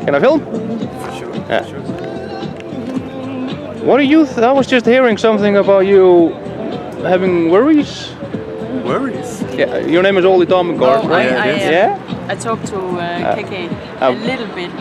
Can I film? For sure. Yeah. For sure. What are you? I was just hearing something about you having worries. Worries? Yeah, your name is Ole Dammegård, Oh, right? Yeah. I talked to KK a little bit.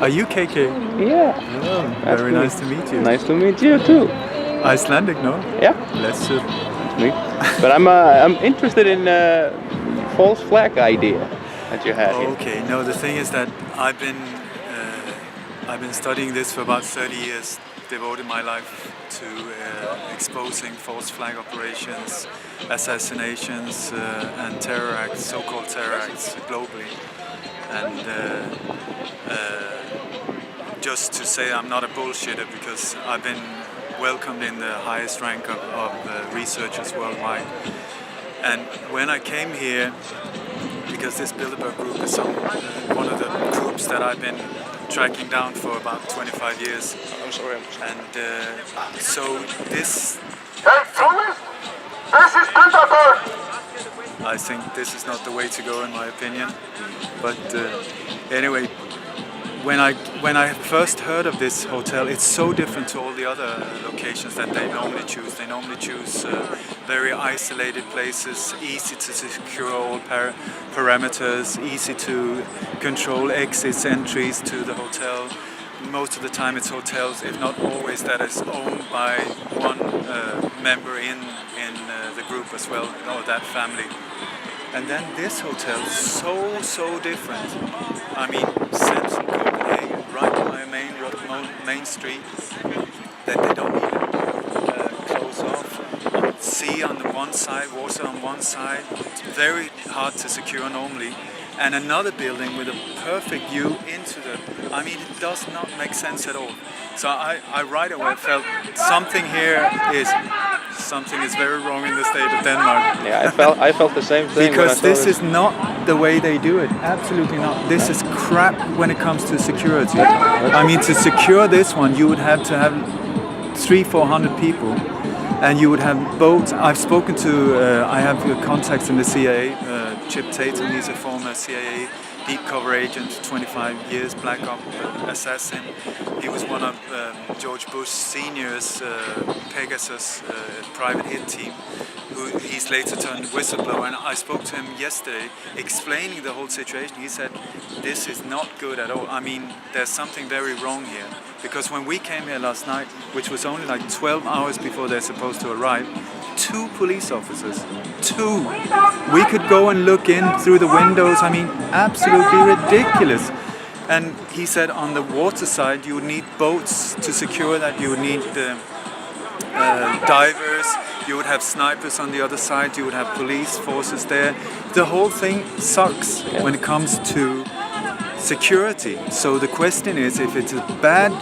Are you KK? Yeah. Oh, very nice to meet you. Nice to meet you too. Icelandic, no? Yeah. Bless you. Me. But I'm interested in false flag idea that you had here. Okay. No, the thing is that I've been studying this for about 30 years. Devoted my life to exposing false flag operations, assassinations, and terror acts, so-called terror acts globally. And just to say I'm not a bullshitter, because I've been welcomed in the highest rank of researchers worldwide. And when I came here, because this Bilderberg group is one of the groups that I've been tracking down for about 25 years. I'm sorry. And so this... This is Bilderberg! I think this is not the way to go, in my opinion. But anyway, when I first heard of this hotel, it's so different to all the other locations that they normally choose. They normally choose very isolated places, easy to secure all parameters, easy to control exits, entries to the hotel. Most of the time it's hotels, if not always, that is owned by one member in the group as well, or that family. And then this hotel, so different. I mean, central Copenhagen, right by a main street, that they don't even close off. Sea on the one side, water on one side. It's very hard to secure normally. And another building with a perfect view into the... I mean, it does not make sense at all. So I right away felt something is very wrong in the state of Denmark. Yeah, I felt the same thing. Because this is not the way they do it. Absolutely not. This is crap when it comes to security. I mean, to secure this one, you would have to have 300-400 people, and you would have boats. I've spoken to, I have contacts in the CIA. Chip Tatum, he's a former CIA deep cover agent, 25 years, black op assassin. He was one of George Bush Sr.'s Pegasus private hit team, who he's later turned whistleblower. And I spoke to him yesterday explaining the whole situation. He said, this is not good at all. I mean, there's something very wrong here. Because when we came here last night, which was only like 12 hours before they're supposed to arrive, 2 police officers, 2. We could go and look in through the windows. I mean, absolutely ridiculous. And he said on the water side, you would need boats to secure that. You would need divers. You would have snipers on the other side. You would have police forces there. The whole thing sucks when it comes to security. So the question is, if it's bad,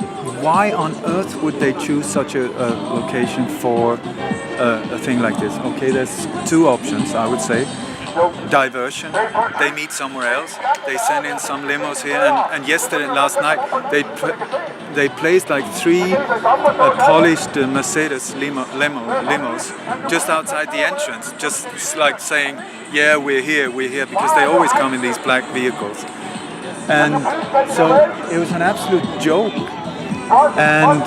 why on earth would they choose such a location for a thing like this? Okay, there's 2 options, I would say. Diversion. They meet somewhere else. They send in some limos here, and last night, they placed like 3 polished Mercedes limos just outside the entrance, just like saying, yeah, we're here, because they always come in these black vehicles. And so it was an absolute joke. And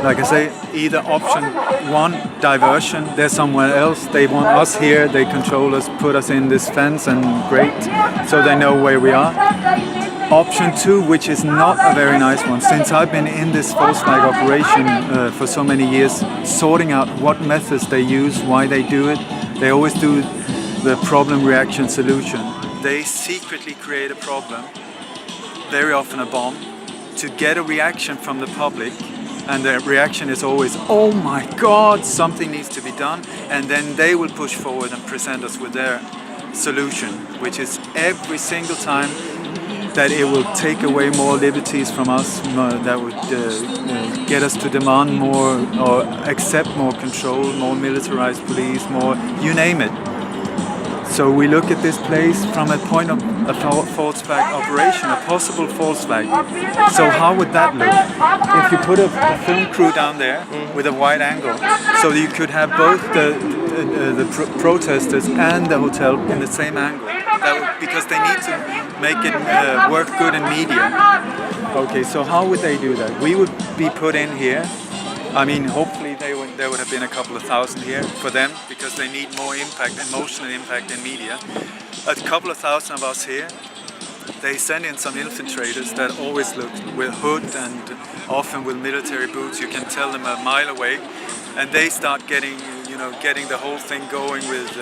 like I say, either option 1, diversion, they're somewhere else, they want us here, they control us, put us in this fence, and great, so they know where we are. Option 2, which is not a very nice one, since I've been in this false flag operation for so many years, sorting out what methods they use, why they do it. They always do the problem, reaction, solution. They secretly create a problem, very often a bomb, to get a reaction from the public, and the reaction is always, oh my God, something needs to be done, and then they will push forward and present us with their solution, which is every single time that it will take away more liberties from us, that would get us to demand more or accept more control, more militarized police, more, you name it. So we look at this place from a point of a false flag operation, a possible false flag. So how would that look? If you put a film crew down there with a wide angle, so you could have both the protesters and the hotel in the same angle. because they need to make it work good in media. Okay, so how would they do that? We would be put in here. I mean, hopefully there would have been a couple of thousand here for them, because they need more impact, emotional impact in media. A couple of thousand of us here. They send in some infiltrators that always look with hood and often with military boots. You can tell them a mile away, and they start getting the whole thing going with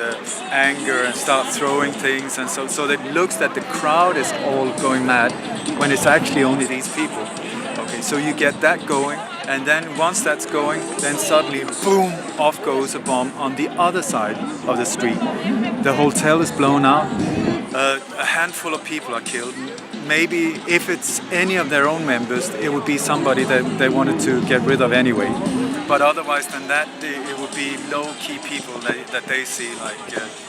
anger and start throwing things, and so it looks that the crowd is all going mad when it's actually only these people. Okay, so you get that going, and then once that's going, then suddenly, boom, off goes a bomb on the other side of the street. The hotel is blown out. A handful of people are killed. Maybe if it's any of their own members, it would be somebody that they wanted to get rid of anyway. But otherwise than that, it would be low-key people that they see, like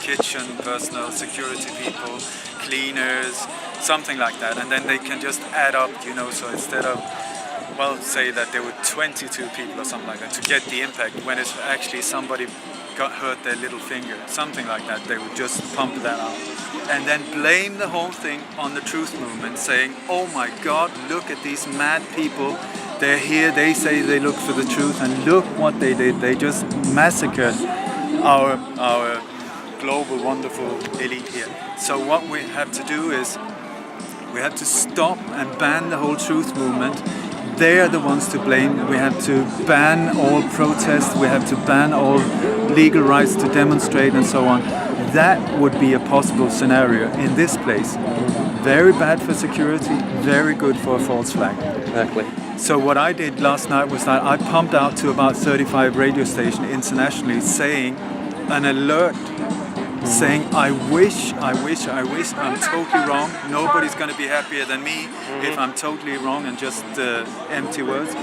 kitchen personnel, security people, cleaners, something like that. And then they can just add up, so instead of, well, say that there were 22 people or something like that to get the impact, when it's actually somebody got hurt their little finger, something like that, they would just pump that out. And then blame the whole thing on the truth movement, saying, oh my God, look at these mad people. They're here, they say they look for the truth, and look what they did. They just massacred our global, wonderful elite here. So what we have to do is, we have to stop and ban the whole truth movement. They are the ones to blame. We have to ban all protests. We have to ban all legal rights to demonstrate and so on. That would be a possible scenario in this place. Very bad for security, very good for a false flag. Exactly. So what I did last night was that I pumped out to about 35 radio stations internationally, saying an alert, saying I wish, I'm totally wrong. Nobody's going to be happier than me if I'm totally wrong and just empty words.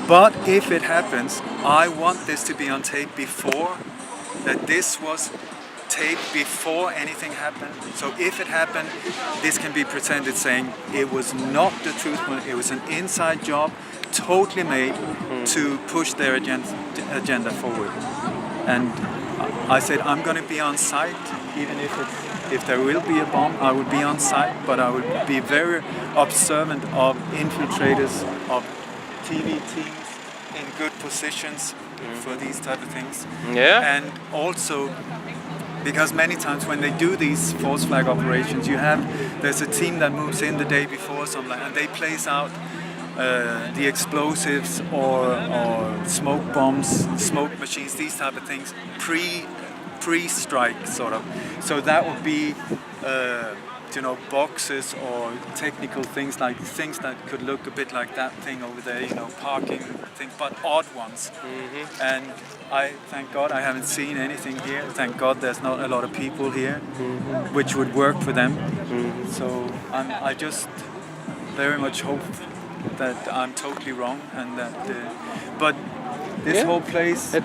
But if it happens, I want this to be on tape before, that this was taped before anything happened. So if it happened, this can be pretended saying it was not the truth, it was an inside job, totally made to push their agenda forward. And I said, I'm going to be on site, even if there will be a bomb, I would be on site, but I would be very observant of infiltrators, of TV teams in good positions for these type of things. Yeah. And also, because many times when they do these false flag operations, there's a team that moves in the day before, and they place out the explosives or smoke bombs, smoke machines, these type of things, pre-strike sort of. So that would be boxes or technical things that could look a bit like that thing over there, parking thing, but odd ones. And I thank God I haven't seen anything here. Thank God there's not a lot of people here, which would work for them. So I just very much hope that I'm totally wrong, and that but this whole place it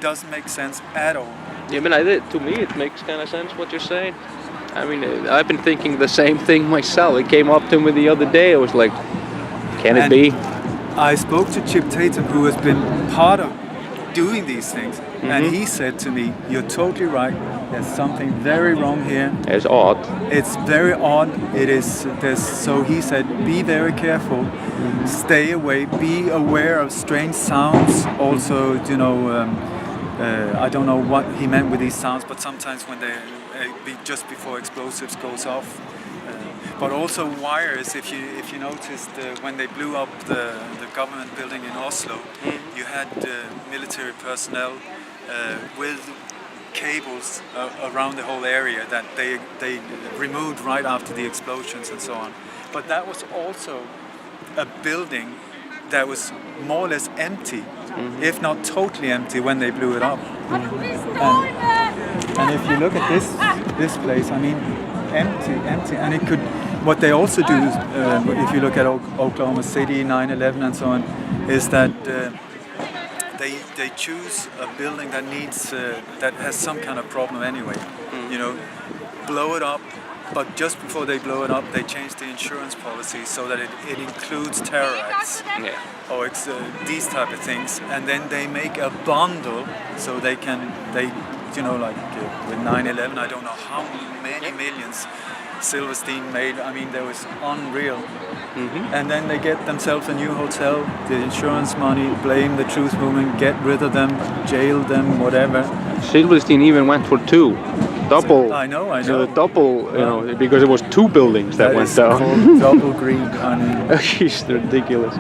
doesn't make sense at all. Yeah, I mean, to me it makes kind of sense what you're saying. I mean, I've been thinking the same thing myself. It came up to me the other day. I was like, can it be? I spoke to Chip Tatum, who has been part of doing these things, and he said to me, you're totally right, there's something very wrong here. It's odd. It's very odd. So he said, be very careful, stay away, be aware of strange sounds. Also, I don't know what he meant with these sounds, but sometimes when they just before explosives goes off. But also wires. If you noticed when they blew up the government building in Oslo, you had military personnel with cables around the whole area that they removed right after the explosions and so on. But that was also a building that was more or less empty, if not totally empty, when they blew it up. And if you look at this place, I mean, empty, and it could. What they also do, if you look at Oklahoma City, 9/11, and so on, is that they choose a building that needs that has some kind of problem anyway. Blow it up. But just before they blow it up, they change the insurance policy so that it includes terror acts or these type of things, and then they make a bundle so they you know, like with 9/11, I don't know how many millions Silverstein made. I mean, that was unreal. And then they get themselves a new hotel, the insurance money, blame the truth movement, get rid of them, jail them, whatever. Silverstein even went for 2. Double. I know. Double, you know, because it was 2 buildings that went down. Called double greed. I mean, it's ridiculous.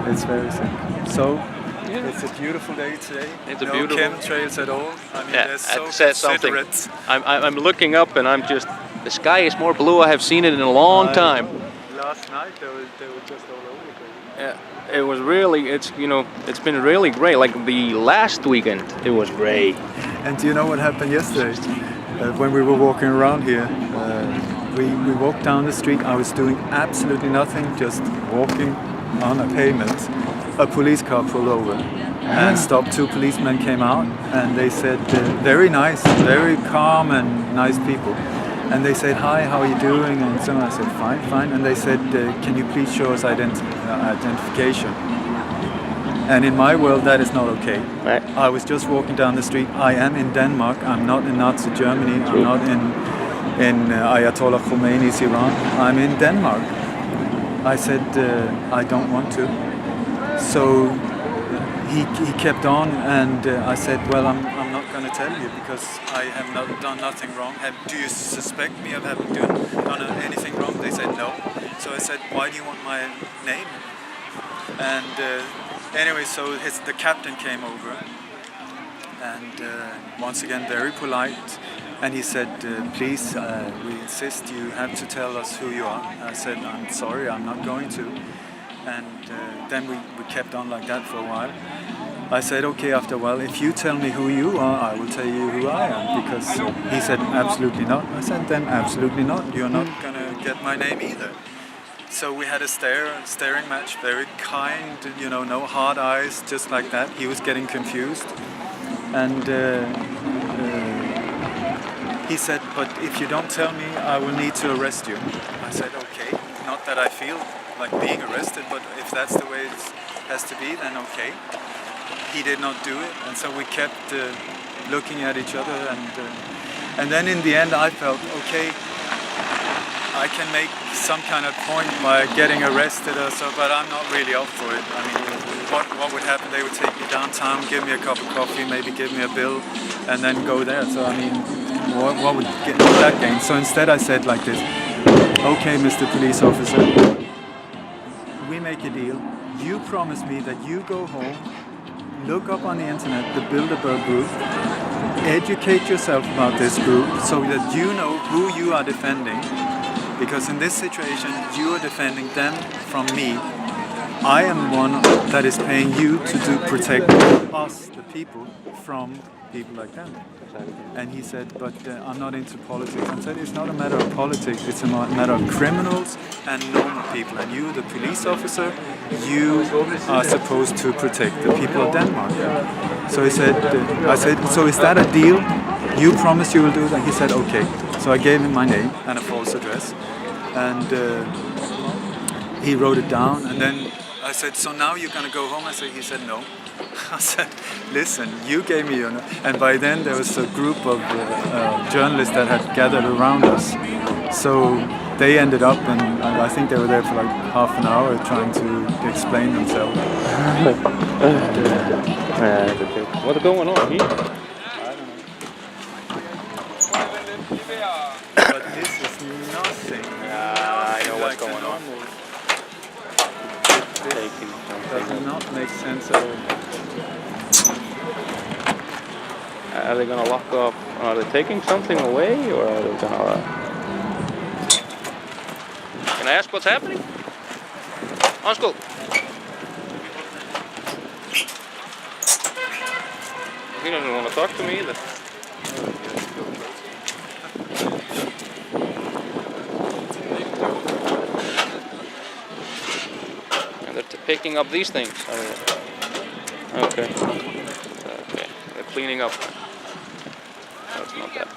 It's very simple. So. It's a beautiful day today. It's a no beautiful chemtrails at all. I mean, yeah, they're so that says something. considerate. I'm looking up and I'm just, the sky is more blue. I have seen it in a long time. Last night they were just all over the place. Yeah, it was really, it's been really great. Like the last weekend, it was great. And do you know what happened yesterday? When we were walking around here, we walked down the street. I was doing absolutely nothing, just walking on a pavement. A police car pulled over and stopped. 2 policemen came out and they said, very nice, very calm and nice people. And they said, hi, how are you doing? And so I said, fine. And they said, can you please show us identification? And in my world, that is not okay. Right. I was just walking down the street. I am in Denmark. I'm not in Nazi Germany. I'm not in Ayatollah Khomeini's Iran. I'm in Denmark. I said, I don't want to. So he kept on, and I said, well, I'm not going to tell you because I have done nothing wrong. Do you suspect me of having done anything wrong? They said no. So I said, why do you want my name? And anyway, so the captain came over, and once again very polite, and he said, please, we insist you have to tell us who you are. I said, I'm sorry, I'm not going to. And then we kept on like that for a while. I said, okay, after a while, if you tell me who you are, I will tell you who I am. Because he said, absolutely not. I said, then absolutely not. You're not going to get my name either. So we had a staring match, very kind, you know, no hard eyes, just like that. He was getting confused. And he said, but if you don't tell me, I will need to arrest you. I said, okay, not that I feel like being arrested, but if that's the way it has to be, then okay. He did not do it, and so we kept looking at each other, and then in the end I felt, okay, I can make some kind of point by getting arrested or so, but I'm not really up for it. I mean, what would happen? They would take me downtown, give me a cup of coffee, maybe give me a bill, and then go there. So I mean, what would get that gain? So instead I said like this, okay, Mr. Police Officer, we make a deal. You promise me that you go home, look up on the internet the Bilderberg group, educate yourself about this group so that you know who you are defending. Because in this situation, you are defending them from me. I am one that is paying you to protect us, the people, from people like them. And he said, but I'm not into politics. I said, it's not a matter of politics, it's a matter of criminals and normal people. And you, the police officer, you are supposed to protect the people of Denmark. So he said, I said, so is that a deal? You promise you will do that? He said, okay. So I gave him my name and a false address. And he wrote it down. And then I said, so now you're going to go home? He said, no. I said, listen, you gave me your name. And by then there was a group of journalists that had gathered around us. So they ended up, and I think they were there for like half an hour trying to explain themselves. What's going on here? I don't know. But this is nothing. I know what's going on. This does not make sense at all. Are they gonna lock up? Are they taking something away, or are they gonna? Can I ask what's happening? Uncle. He doesn't want to talk to me either. And they're picking up these things. Okay. Okay. They're cleaning up. That's not that.